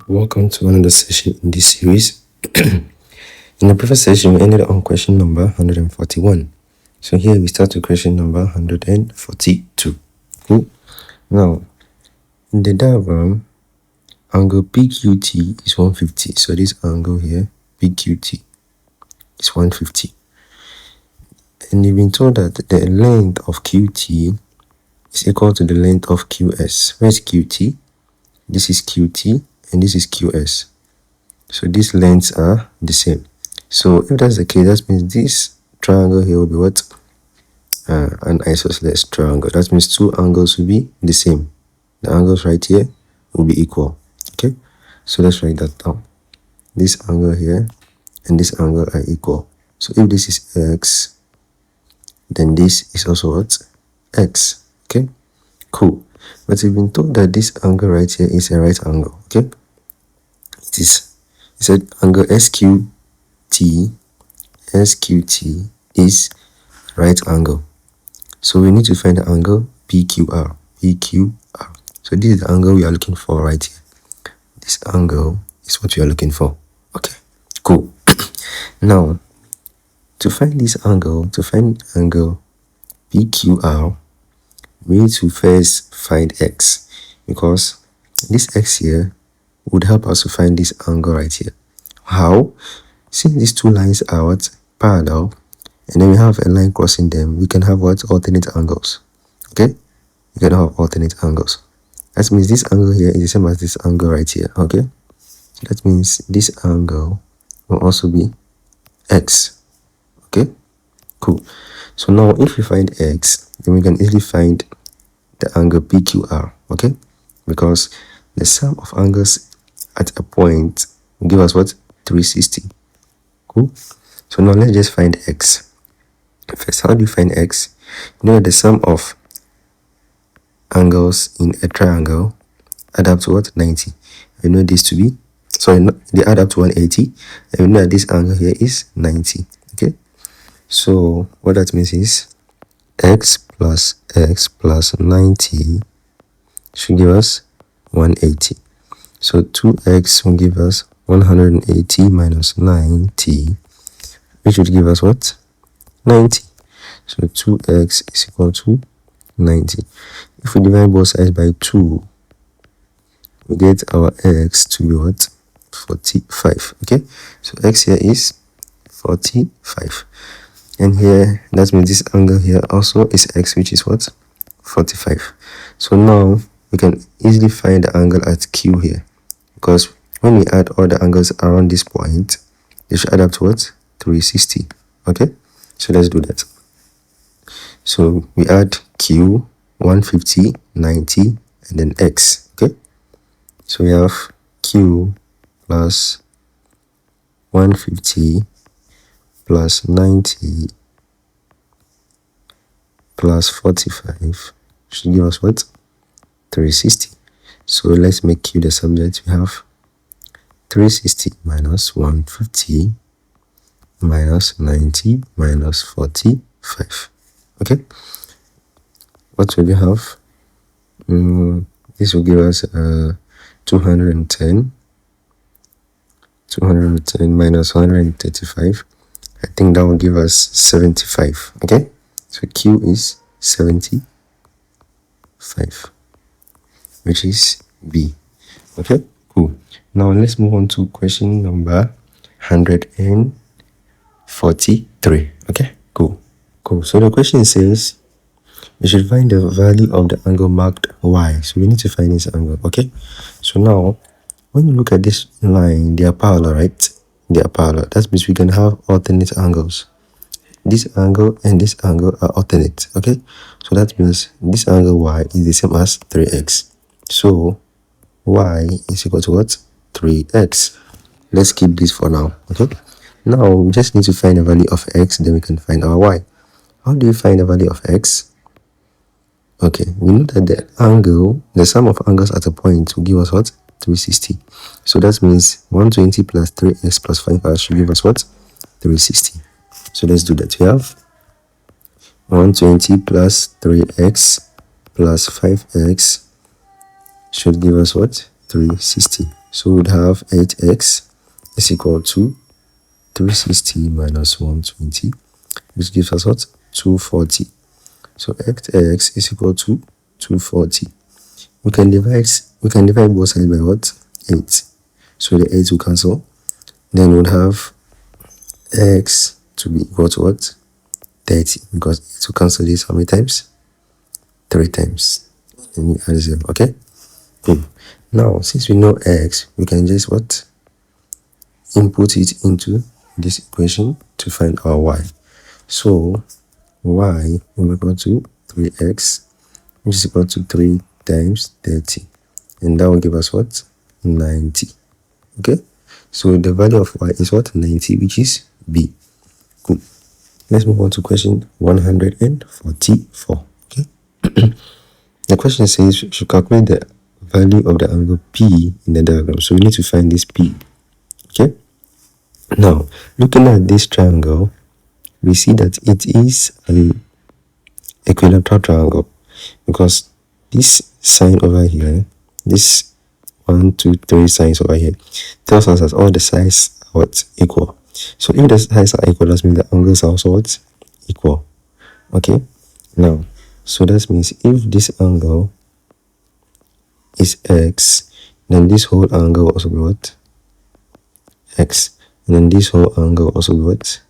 Welcome to another session in this series. In the previous session, we ended on question number 141. So here we start with question number 142. Cool. Now, in the diagram, angle PQT is 150. So this angle here, PQT, is 150. And you've been told that the length of QT is equal to the length of QS. Where's QT? This is QT and this is QS. So these lengths are the same. So if that's the case, that means this triangle here will be what? An isosceles triangle. That means two angles will be the same. The angles right here will be equal. Okay, so let's write that down. This angle here and this angle are equal. So if this is x, then this is also what? X. Okay, cool. But we've been told that this angle right here is a right angle. Okay, it said angle SQT is right angle. So we need to find the angle PQR. So this is the angle we are looking for right here. This angle is what we are looking for. Okay, cool. Now, to find this angle, to find angle PQR, we need to first find x, because this x here would help us to find this angle right here. How? Since these two lines are what? Parallel, and then we have a line crossing them, we can have what? Alternate angles. Okay, we can have alternate angles. That means this angle here is the same as this angle right here. Okay, that means this angle will also be x. Okay, cool. So now if we find x, then we can easily find the angle PQR. Okay, because the sum of angles at a point will give us what? 360. Cool. So now let's just find x. First, how do you find x? You know the sum of angles in a triangle add up to what? 90. You know this to be, sorry, they add up to 180. And you know that this angle here is 90. Okay, so what that means is x plus 90 should give us 180. So 2x will give us 180 minus 90, which would give us what? 90. So 2x is equal to 90. If we divide both sides by 2, we get our x to be what? 45. Okay, so x here is 45. And here, that means this angle here also is x, which is what? 45. So now we can easily find the angle at Q here, because when we add all the angles around this point, they should add up to what? 360. Okay, so let's do that. So we add Q, 150, 90, and then x. Okay, so we have Q plus 150 plus 90 plus 45 should give us what? 360. So let's make Q the subject. We have 360 minus 150 minus 90 minus 45. Okay, what will we have? This will give us 210 minus 135. I think that will give us 75. Okay, so Q is 75, which is B. Okay, cool. Now let's move on to question number 143. Okay, cool. So the question says we should find the value of the angle marked y. So we need to find this angle. Okay, so now when you look at this line, they are parallel, right? They are parallel. That means we can have alternate angles. This angle and this angle are alternate. Okay, so that means this angle y is the same as 3x. So y is equal to what? 3x. Let's keep this for now. Okay, now we just need to find the value of x, then we can find our y. How do you find the value of x? Okay, we know that the angle, the sum of angles at a point will give us what? 360. So that means 120 plus 3x plus 5r should give us what? 360. So let's do that. We have 120 plus 3x plus 5x should give us what? 360. So we would have 8x is equal to 360 minus 120, which gives us what? 240. So x is equal to 240. We can divide both sides by what? 8. So the 8 will cancel. Then we would have x to be equal to what? 30, because it will cancel this how many times? 3 times. And you add 0. Okay? Cool. Now, since we know x, we can just what? Input it into this equation to find our y. So y will be equal to 3x, which is equal to 3 times 30. And that will give us what? 90. Okay? So the value of y is what? 90, which is B. Cool. Let's move on to question 144. Okay? The question says we should calculate the value of the angle P in the diagram. So we need to find this P. Okay? Now, looking at this triangle, we see that it is an equilateral triangle, because this sign over here, this 1, 2, 3 signs over here, tells us that all the sides are what? Equal. So if the sides are equal, that means the angles are also what? Equal. Okay? Now, so that means if this angle is x, then this whole angle will also be what? X. And then this whole angle will also be what?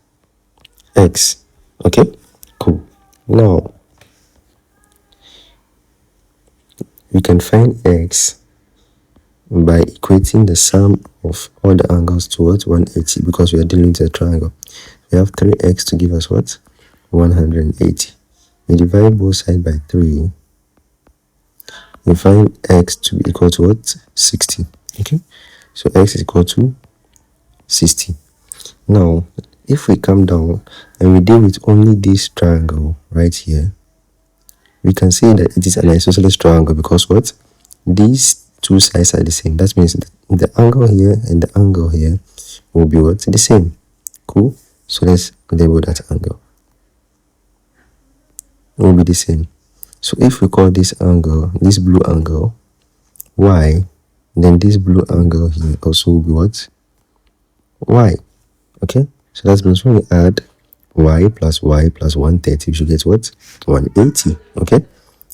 X. Okay? Cool. Now, we can find x by equating the sum of all the angles to what? 180, because we are dealing with a triangle. We have 3x to give us what? 180. We divide both sides by 3. We find x to be equal to what? 60. Okay? So x is equal to 60. Now, if we come down and we deal with only this triangle right here, we can say that it is an isosceles triangle, because what? These two sides are the same. That means the angle here and the angle here will be what? The same. Cool. So let's label that angle. It will be the same. So if we call this angle, this blue angle, y, then this blue angle here also will be what? Y. Okay? So that means when we add y plus 130, we should get what? 180. Okay?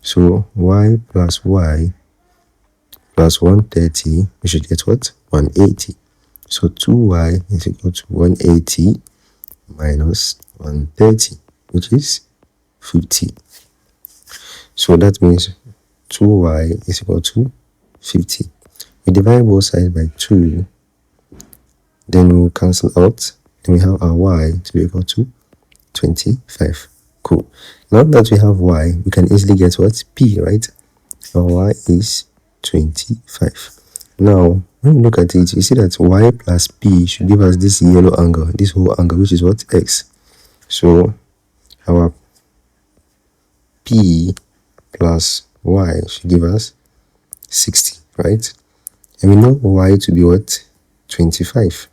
So y plus 130, we should get what? 180. So 2y is equal to 180 minus 130, which is 50. So that means 2y is equal to 50. We divide both sides by 2, then we'll cancel out, and we have our y to be equal to 25. Cool. Now that we have y, we can easily get what? P, right? Our y is 25. Now, when you look at it, you see that y plus p should give us this yellow angle, this whole angle, which is what? X. So, our p plus y should give us 60, right? And we know y to be what? 25.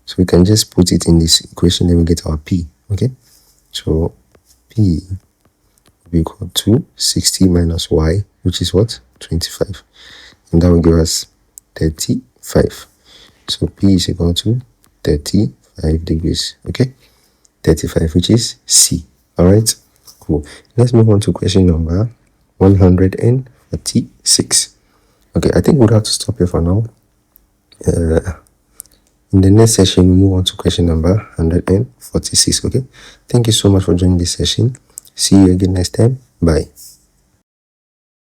So we can just put it in this equation, then we get our p. Okay? So p will be equal to 60 minus y, which is what? 25. And that will give us 35. So p is equal to 35 degrees. Okay? 35, which is C. Alright? Cool. Let's move on to question number 146. Okay, I think we'll have to stop here for now. In the next session, we move on to question number 146. Okay? Thank you so much for joining this session. See you again next time. Bye.